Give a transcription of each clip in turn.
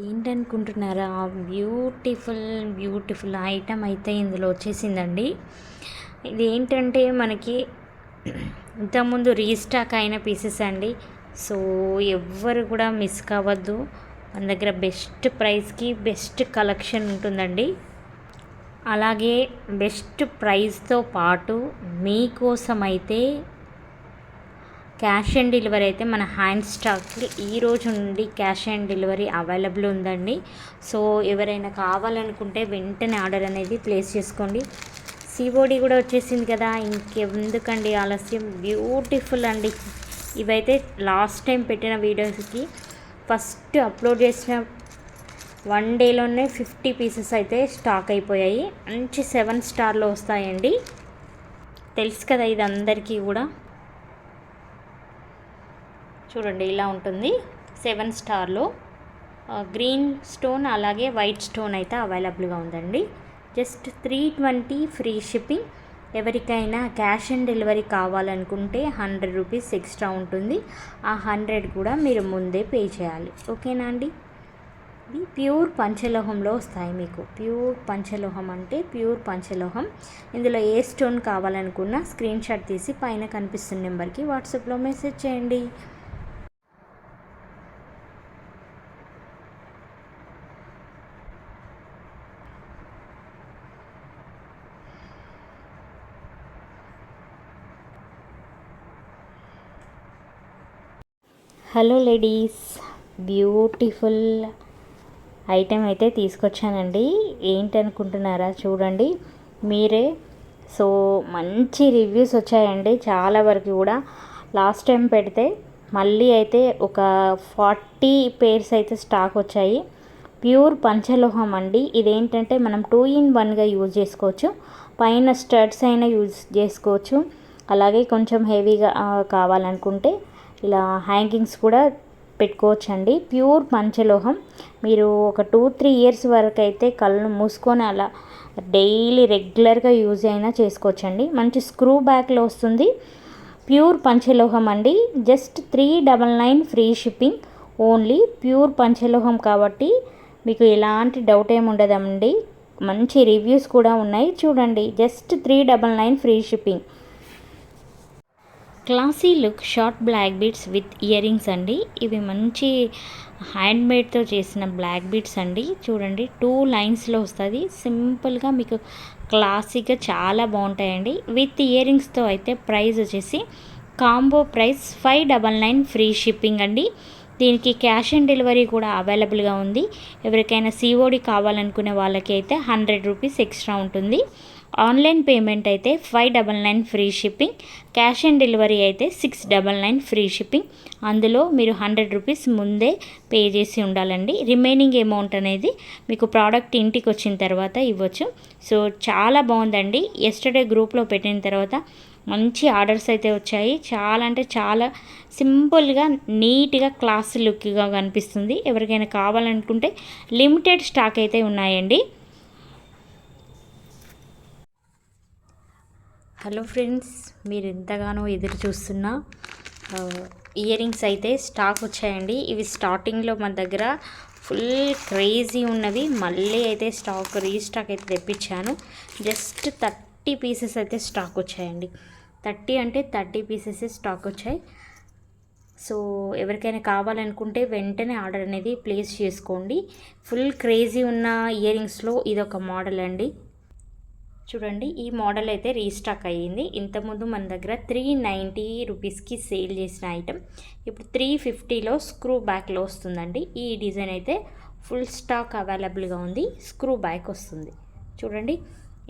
ఏంటనుకుంటున్నారా? Beautiful item అయితే ఇందులో వచ్చేసిందండి. ఇది ఏంటంటే మనకి ఇంతకుముందు రీస్టాక్ అయిన పీసెస్ అండి. సో ఎవ్వరు కూడా మిస్ కావద్దు. మన దగ్గర బెస్ట్ ప్రైస్కి బెస్ట్ కలెక్షన్ ఉంటుందండి. అలాగే బెస్ట్ ప్రైస్తో పాటు మీకోసం అయితే క్యాష్ ఆన్ డెలివరీ అయితే మన హ్యాండ్ స్టాక్ ఈ రోజు నుండి క్యాష్ ఆన్ డెలివరీ అవైలబుల్ ఉందండి. సో ఎవరైనా కావాలనుకుంటే వెంటనే ఆర్డర్ అనేది ప్లేస్ చేసుకోండి. సిఓడి కూడా వచ్చేసింది కదా, ఇంకెందుకండి ఆలస్యం. బ్యూటిఫుల్ అండి. ఇవైతే లాస్ట్ టైం పెట్టిన వీడియోస్కి ఫస్ట్ అప్లోడ్ చేసిన 1 డేలోనే 50 పీసెస్ అయితే స్టాక్ అయిపోయాయి. మంచి 7 స్టార్లో వస్తాయండి. తెలుసు కదా ఇది అందరికీ కూడా. చూడండి ఇలా ఉంటుంది. 7 స్టార్లో గ్రీన్ స్టోన్ అలాగే వైట్ స్టోన్ అయితే అవైలబుల్గా ఉందండి. Just 320 free shipping. ఎవరికైనా క్యాష్ ఆన్ డెలివరీ కావాలనుకుంటే 100 రూపీస్ ఎక్స్ట్రా ఉంటుంది. ఆ 100 కూడా మీరు ముందే పే చేయాలి. ఓకేనా అండి. ఇది ప్యూర్ పంచలోహంలో వస్తాయి మీకు. ప్యూర్ పంచలోహం అంటే ప్యూర్ పంచలోహం. ఇందులో ఏ స్టోన్ కావాలనుకున్నా స్క్రీన్ షాట్ తీసి పైన కనిపిస్తున్న నెంబర్కి వాట్సాప్లో మెసేజ్ చేయండి. హలో లేడీస్, బ్యూటిఫుల్ ఐటెం అయితే తీసుకొచ్చానండి. ఏంటనుకుంటున్నారా? చూడండి మీరే. సో మంచి రివ్యూస్ వచ్చాయండి చాలా వరకు కూడా. లాస్ట్ టైం పెడితే మళ్ళీ అయితే ఒక 40 పేర్స్ అయితే స్టాక్ వచ్చాయి. ప్యూర్ పంచలోహం అండి. ఇదేంటంటే మనం 2 in 1గా యూజ్ చేసుకోవచ్చు. పైన స్టడ్స్ అయినా యూజ్ చేసుకోవచ్చు. అలాగే కొంచెం హెవీగా కావాలనుకుంటే ఇలా హ్యాంగింగ్స్ కూడా పెట్టుకోవచ్చండి. ప్యూర్ పంచలోహం. మీరు ఒక 2-3 ఇయర్స్ వరకు అయితే కళ్ళు మూసుకొని అలా డైలీ రెగ్యులర్గా యూజ్ అయినా చేసుకోవచ్చండి. మంచి స్క్రూ బ్యాక్లో వస్తుంది. ప్యూర్ పంచలోహం అండి. Just 399 free shipping. Only pure పంచలోహం కాబట్టి మీకు ఎలాంటి డౌట్ ఏమి ఉండదండి. మంచి రివ్యూస్ కూడా ఉన్నాయి చూడండి. Just 399 free shipping. Classy look short black beads with earrings అండి. ఇవి మంచి హ్యాండ్మేడ్తో చేసిన బ్లాక్ బీడ్స్ అండి. చూడండి 2 లైన్స్లో వస్తుంది. సింపుల్గా మీకు క్లాసీగా చాలా బాగుంటాయండి. విత్ ఇయర్ రింగ్స్తో అయితే ప్రైస్ వచ్చేసి కాంబో ప్రైస్ 599 ఫ్రీ షిప్పింగ్ అండి. దీనికి క్యాష్ ఆన్ డెలివరీ కూడా అవైలబుల్గా ఉంది. ఎవరికైనా సిఓడి కావాలనుకునే వాళ్ళకి అయితే 100 రూపీస్ ఎక్స్ట్రా ఉంటుంది. ఆన్లైన్ పేమెంట్ అయితే 599 free shipping. Cash on delivery అయితే 699 ఫ్రీ షిప్పింగ్. అందులో మీరు 100 రూపీస్ ముందే పే చేసి ఉండాలండి. రిమైనింగ్ అమౌంట్ అనేది మీకు ప్రోడక్ట్ ఇంటికి వచ్చిన తర్వాత ఇవ్వచ్చు. సో చాలా బాగుందండి. ఎస్టర్డే గ్రూప్లో పెట్టిన తర్వాత మంచి ఆర్డర్స్ అయితే వచ్చాయి. చాలా అంటే చాలా సింపుల్గా నీట్గా క్లాస్ లుక్గా కనిపిస్తుంది. ఎవరికైనా కావాలనుకుంటే లిమిటెడ్ స్టాక్ అయితే ఉన్నాయండి. హలో ఫ్రెండ్స్, మీరు ఎంతగానో ఎదురు చూస్తున్న ఇయర్ రింగ్స్ అయితే స్టాక్ వచ్చాయండి. ఇవి స్టార్టింగ్లో మన దగ్గర ఫుల్ క్రేజీ ఉన్నవి. మళ్ళీ అయితే స్టాక్ రీస్టాక్ అయితే తెప్పించాను. జస్ట్ 30 పీసెస్ అయితే స్టాక్ వచ్చాయండి. 30 అంటే 30 పీసెస్ స్టాక్ వచ్చాయి. సో ఎవరికైనా కావాలనుకుంటే వెంటనే ఆర్డర్ అనేది ప్లేస్ చేసుకోండి. ఫుల్ క్రేజీ ఉన్న ఇయర్ రింగ్స్లో ఇదొక మోడల్ అండి. చూడండి ఈ మోడల్ అయితే రీస్టాక్ అయ్యింది. ఇంతకుముందు మన దగ్గర 390 రూపీస్కి సేల్ చేసిన ఐటెం ఇప్పుడు 350లో స్క్రూ బ్యాక్లో వస్తుందండి. ఈ డిజైన్ అయితే ఫుల్ స్టాక్ అవైలబుల్గా ఉంది. స్క్రూ బ్యాక్ వస్తుంది. చూడండి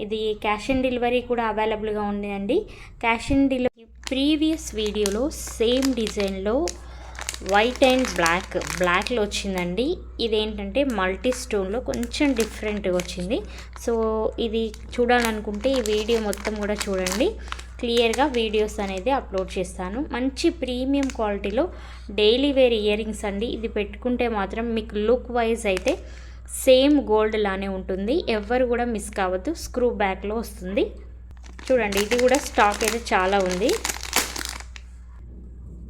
ఇది క్యాష్ ఆన్ డెలివరీ కూడా అవైలబుల్గా ఉంది అండి. క్యాష్ ఆన్ డెలివరీ ప్రీవియస్ వీడియోలో సేమ్ డిజైన్లో వైట్ అండ్ బ్లాక్లో వచ్చిందండి. ఇదేంటంటే మల్టీ స్టోన్లో కొంచెం డిఫరెంట్గా వచ్చింది. సో ఇది చూడాలనుకుంటే ఈ వీడియో మొత్తం కూడా చూడండి. క్లియర్గా వీడియోస్ అనేది అప్లోడ్ చేస్తాను. మంచి ప్రీమియం క్వాలిటీలో డైలీ వేర్ ఇయర్ రింగ్స్ అండి. ఇది పెట్టుకుంటే మాత్రం మీకు లుక్ వైజ్ అయితే సేమ్ గోల్డ్ లానే ఉంటుంది. ఎవ్వరు కూడా మిస్ కావద్దు. స్క్రూ బ్యాక్లో వస్తుంది. చూడండి ఇది కూడా స్టాక్ అయితే చాలా ఉంది.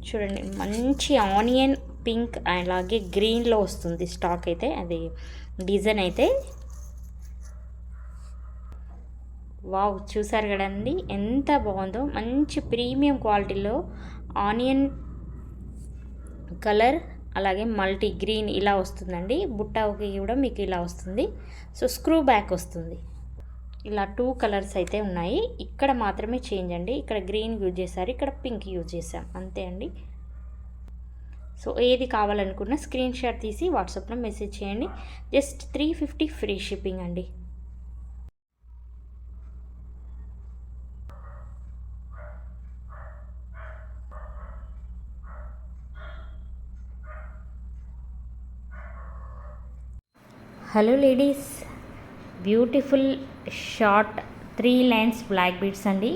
చూడండి మంచి ఆనియన్ పింక్ అలాగే గ్రీన్లో వస్తుంది స్టాక్ అయితే, అది డిజైన్ అయితే. వావ్, చూసారు కదండి ఎంత బాగుందో. మంచి ప్రీమియం క్వాలిటీలో ఆనియన్ కలర్ అలాగే మల్టీ గ్రీన్ ఇలా వస్తుందండి. బుట్టాకి కూడా మీకు ఇలా వస్తుంది. సో స్క్రూ బ్యాక్ వస్తుంది. ఇలా 2 కలర్స్ అయితే ఉన్నాయి. ఇక్కడ మాత్రమే చేంజ్ అండి. ఇక్కడ గ్రీన్ యూజ్ చేశారు, ఇక్కడ పింక్ యూజ్ చేసాం, అంతే అండి. సో ఏది కావాలనుకున్నా స్క్రీన్ షాట్ తీసి వాట్సాప్లో మెసేజ్ చేయండి. జస్ట్ 350 ఫ్రీ షిప్పింగ్ అండి. Hello ladies, beautiful short 3 lines black beads అండి.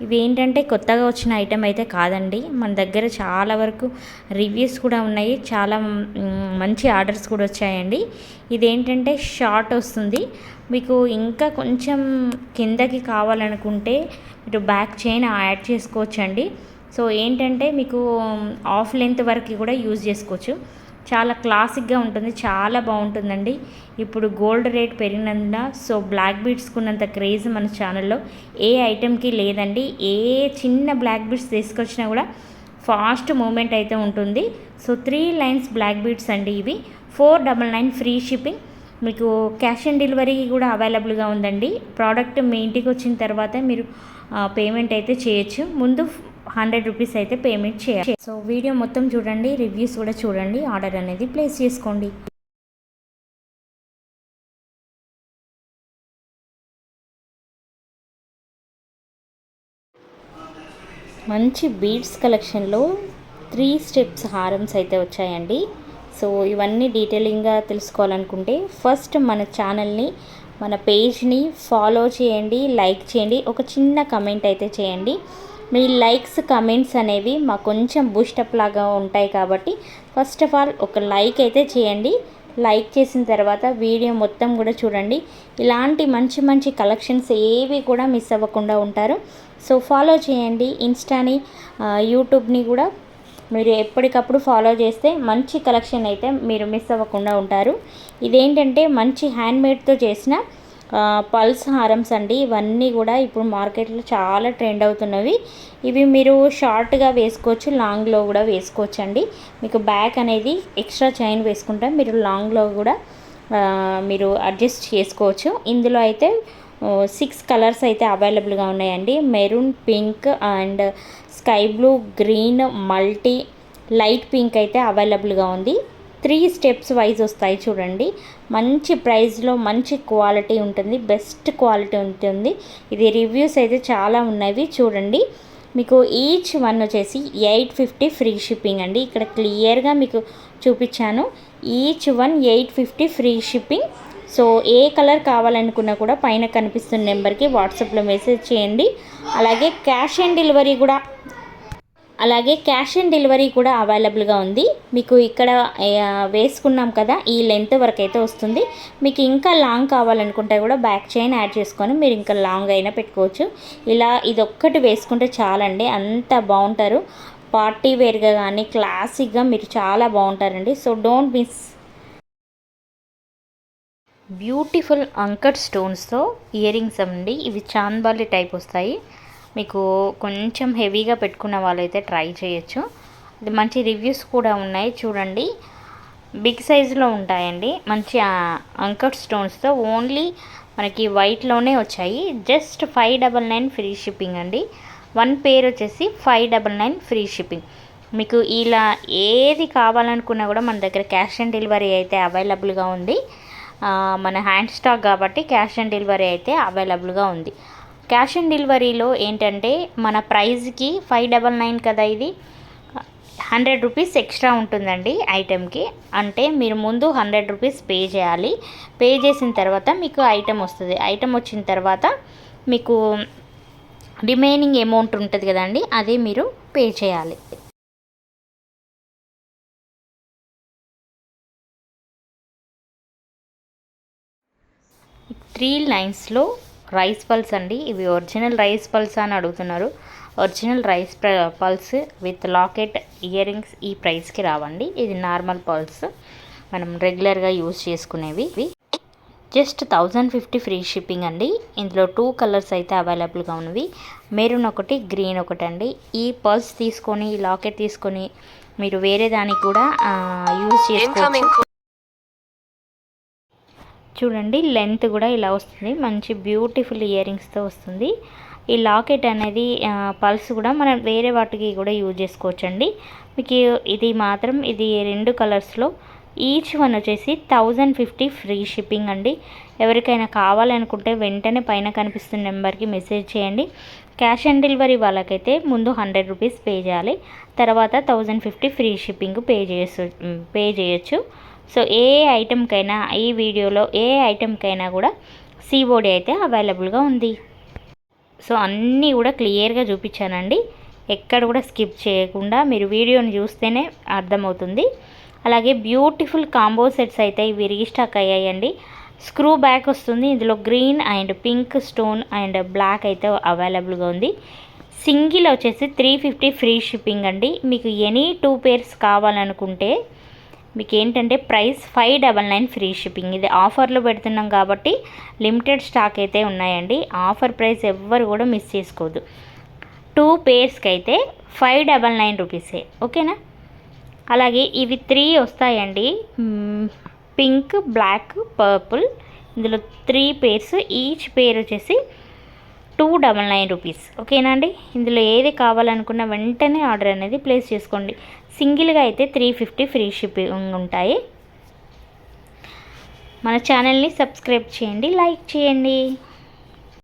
ఇవి ఏంటంటే కొత్తగా వచ్చిన ఐటెం అయితే కాదండి. మన దగ్గర చాలా వరకు రివ్యూస్ కూడా ఉన్నాయి, చాలా మంచి ఆర్డర్స్ కూడా వచ్చాయండి. ఇదేంటంటే షార్ట్ వస్తుంది. మీకు ఇంకా కొంచెం కిందకి కావాలనుకుంటే మీరు బ్యాక్ చైన్ యాడ్ చేసుకోవచ్చండి. సో ఏంటంటే మీకు హాఫ్ లెంత్ వరకు కూడా యూజ్ చేసుకోవచ్చు. చాలా క్లాసిక్గా ఉంటుంది, చాలా బాగుంటుందండి. ఇప్పుడు గోల్డ్ రేట్ పెరిగినందున సో బ్లాక్ బీడ్స్కి ఉన్నంత క్రేజ్ మన ఛానల్లో ఏ ఐటెంకి లేదండి. ఏ చిన్న బ్లాక్ బీడ్స్ తీసుకొచ్చినా కూడా ఫాస్ట్ మూమెంట్ అయితే ఉంటుంది. సో 3 లైన్స్ బ్లాక్ బీడ్స్ అండి ఇవి. 499 ఫ్రీ షిప్పింగ్. మీకు క్యాష్ ఆన్ డెలివరీ కూడా అవైలబుల్గా ఉందండి. ప్రోడక్ట్ మీ ఇంటికి వచ్చిన తర్వాత మీరు పేమెంట్ అయితే చేయొచ్చు. ముందు 100 రూపీస్ అయితే పేమెంట్ చేయాలి. సో వీడియో మొత్తం చూడండి, రివ్యూస్ కూడా చూడండి, ఆర్డర్ అనేది ప్లేస్ చేసుకోండి. మంచి బీడ్స్ కలెక్షన్లో 3 స్టెప్స్ హారమ్స్ అయితే వచ్చాయండి. సో ఇవన్నీ డీటెయిలింగ్గా తెలుసుకోవాలనుకుంటే ఫస్ట్ మన ఛానల్ని, మన పేజ్ని ఫాలో చేయండి, లైక్ చేయండి, ఒక చిన్న కమెంట్ అయితే చేయండి. మీ లైక్స్ కమెంట్స్ అనేవి మాకు కొంచెం బూస్టప్ లాగా ఉంటాయి కాబట్టి ఫస్ట్ ఆఫ్ ఆల్ ఒక లైక్ అయితే చేయండి. లైక్ చేసిన తర్వాత వీడియో మొత్తం కూడా చూడండి. ఇలాంటి మంచి మంచి కలెక్షన్స్ ఏవి కూడా మిస్ అవ్వకుండా ఉంటారు. సో ఫాలో చేయండి. ఇన్స్టాని, యూట్యూబ్ని కూడా మీరు ఎప్పటికప్పుడు ఫాలో చేస్తే మంచి కలెక్షన్ అయితే మీరు మిస్ అవ్వకుండా ఉంటారు. ఇదేంటంటే మంచి హ్యాండ్మేడ్తో చేసిన పల్స్ హారమ్స్ అండి. ఇవన్నీ కూడా ఇప్పుడు మార్కెట్లో చాలా ట్రెండ్ అవుతున్నవి. ఇవి మీరు షార్ట్గా వేసుకోవచ్చు, లాంగ్లో కూడా వేసుకోవచ్చు అండి. మీకు బ్యాక్ అనేది ఎక్స్ట్రా చైన్ వేసుకుంటే మీరు లాంగ్లో కూడా మీరు అడ్జస్ట్ చేసుకోవచ్చు. ఇందులో అయితే 6 కలర్స్ అయితే అవైలబుల్గా ఉన్నాయండి. Maroon, pink and sky blue, green, multi, light pink అయితే అవైలబుల్గా ఉంది. 3 స్టెప్స్ వైజ్ వస్తాయి చూడండి. మంచి ప్రైస్లో మంచి క్వాలిటీ ఉంటుంది, బెస్ట్ క్వాలిటీ ఉంటుంది. ఇది రివ్యూస్ అయితే చాలా ఉన్నవి చూడండి. మీకు ఈచ్ వన్ వచ్చేసి 850 ఫ్రీ షిప్పింగ్ అండి. ఇక్కడ క్లియర్గా మీకు చూపించాను. Each one 850 free shipping. So ఏ కలర్ కావాలనుకున్నా కూడా పైన కనిపిస్తున్న నెంబర్కి వాట్సాప్లో మెసేజ్ చేయండి. అలాగే క్యాష్ ఆన్ డెలివరీ కూడా అవైలబుల్గా ఉంది. మీకు ఇక్కడ వేసుకున్నాం కదా, ఈ లెంత్ వరకు అయితే వస్తుంది. మీకు ఇంకా లాంగ్ కావాలనుకుంటే కూడా బ్యాక్ చైన్ యాడ్ చేసుకొని మీరు ఇంకా లాంగ్ అయినా పెట్టుకోవచ్చు. ఇలా ఇదొక్కటి వేసుకుంటే చాలండి, అంత బాగుంటారు. పార్టీ వేర్గా కానీ క్లాసిక్గా మీరు చాలా బాగుంటారండి. So don't miss. Beautiful anchor స్టోన్స్తో ఇయర్ రింగ్స్ అండి. ఇవి చాంద్బాలి టైప్ వస్తాయి. మీకు కొంచెం హెవీగా పెట్టుకున్న వాళ్ళైతే ట్రై చేయొచ్చు. ఇది మంచి రివ్యూస్ కూడా ఉన్నాయి చూడండి. బిగ్ సైజులో ఉంటాయండి. మంచి అంకర్ స్టోన్స్తో ఓన్లీ మనకి వైట్లోనే వచ్చాయి. జస్ట్ 599 ఫ్రీ షిప్పింగ్ అండి. 1 పేర్ వచ్చేసి 599 ఫ్రీ షిప్పింగ్. మీకు ఇలా ఏది కావాలనుకున్నా కూడా మన దగ్గర క్యాష్ ఆన్ డెలివరీ అయితే అవైలబుల్గా ఉంది. మన హ్యాండ్ స్టాక్ కాబట్టి క్యాష్ ఆన్ డెలివరీ అయితే అవైలబుల్గా ఉంది. క్యాష్ ఆన్ డెలివరీలో ఏంటంటే మన ప్రైస్కి 599 కదా, ఇది 100 రూపీస్ ఎక్స్ట్రా ఉంటుందండి ఐటెంకి. అంటే మీరు ముందు 100 రూపీస్ పే చేయాలి. పే చేసిన తర్వాత మీకు ఐటెం వస్తుంది. ఐటెం వచ్చిన తర్వాత మీకు రిమైనింగ్ అమౌంట్ ఉంటుంది కదండి, అది మీరు పే చేయాలి. 3 లైన్స్లో రైస్ పల్స్ అండి. ఇవి ఒరిజినల్ రైస్ పల్స్ అని అడుగుతున్నారు. Original rice pearls with locket ear rings ఈ ప్రైస్కి రావండి. ఇది నార్మల్ పల్స్, మనం రెగ్యులర్గా యూజ్ చేసుకునేవి. జస్ట్ 1050 ఫ్రీ షిప్పింగ్ అండి. ఇందులో 2 కలర్స్ అయితే అవైలబుల్గా ఉన్నవి, మెరూన్ ఒకటి, గ్రీన్ ఒకటి అండి. ఈ పర్స్ తీసుకొని, ఈ లాకెట్ తీసుకొని మీరు వేరే దానికి కూడా యూజ్ చేసుకోవచ్చు. చూడండి, లెంత్ కూడా ఇలా వస్తుంది, మంచి బ్యూటిఫుల్ ఇయర్ రింగ్స్తో వస్తుంది. ఈ లాకెట్ అనేది పల్స్ కూడా మనం వేరే వాటికి కూడా యూజ్ చేసుకోవచ్చు అండి. మీకు ఇది మాత్రం ఇది 2 కలర్స్లో ఈచ్ వన్ వచ్చేసి 1050 ఫ్రీ షిప్పింగ్ అండి. ఎవరికైనా కావాలనుకుంటే వెంటనే పైన కనిపిస్తున్న నెంబర్కి మెసేజ్ చేయండి. క్యాష్ ఆన్ డెలివరీ వాళ్ళకైతే ముందు 100 రూపీస్ పే చేయాలి, తర్వాత 1050 ఫ్రీ షిప్పింగ్ పే చేయొచ్చు. సో ఏ ఐటెంకైనా, ఈ వీడియోలో ఏ ఐటెంకైనా కూడా COD అయితే అవైలబుల్గా ఉంది. సో అన్నీ కూడా క్లియర్గా చూపించానండి, ఎక్కడ కూడా స్కిప్ చేయకుండా మీరు వీడియోని చూస్తేనే అర్థమవుతుంది. అలాగే బ్యూటిఫుల్ కాంబో సెట్స్ అయితే ఇవి రీస్టాక్ అయ్యాయండి. స్క్రూ బ్యాక్ వస్తుంది, ఇందులో green and pink stone and black అయితే అవైలబుల్గా ఉంది. సింగిల్ వచ్చేసి 350 ఫ్రీ షిప్పింగ్ అండి. మీకు ఎనీ 2 పేర్స్ కావాలనుకుంటే మీకు ఏంటంటే ప్రైస్ 599 ఫ్రీ షిప్పింగ్. ఇది ఆఫర్లో పెడుతున్నాం కాబట్టి లిమిటెడ్ స్టాక్ అయితే ఉన్నాయండి. ఆఫర్ ప్రైస్ ఎవ్వరు కూడా మిస్ చేసుకోవద్దు. 2 పేర్స్కి అయితే 599 రూపీసే, ఓకేనా. అలాగే ఇవి 3 వస్తాయండి, పింక్, బ్లాక్, పర్పుల్. ఇందులో 3 పేర్స్, ఈచ్ పేర్ వచ్చేసి 299 రూపీస్, ఓకేనా అండి. ఇందులో ఏది కావాలనుకున్న వెంటనే ఆర్డర్ అనేది ప్లేస్ చేసుకోండి. సింగిల్గా అయితే 350 ఫ్రీ షిప్పింగ్ ఉంటాయి. మన ఛానల్ని సబ్స్క్రైబ్ చేయండి, లైక్ చేయండి.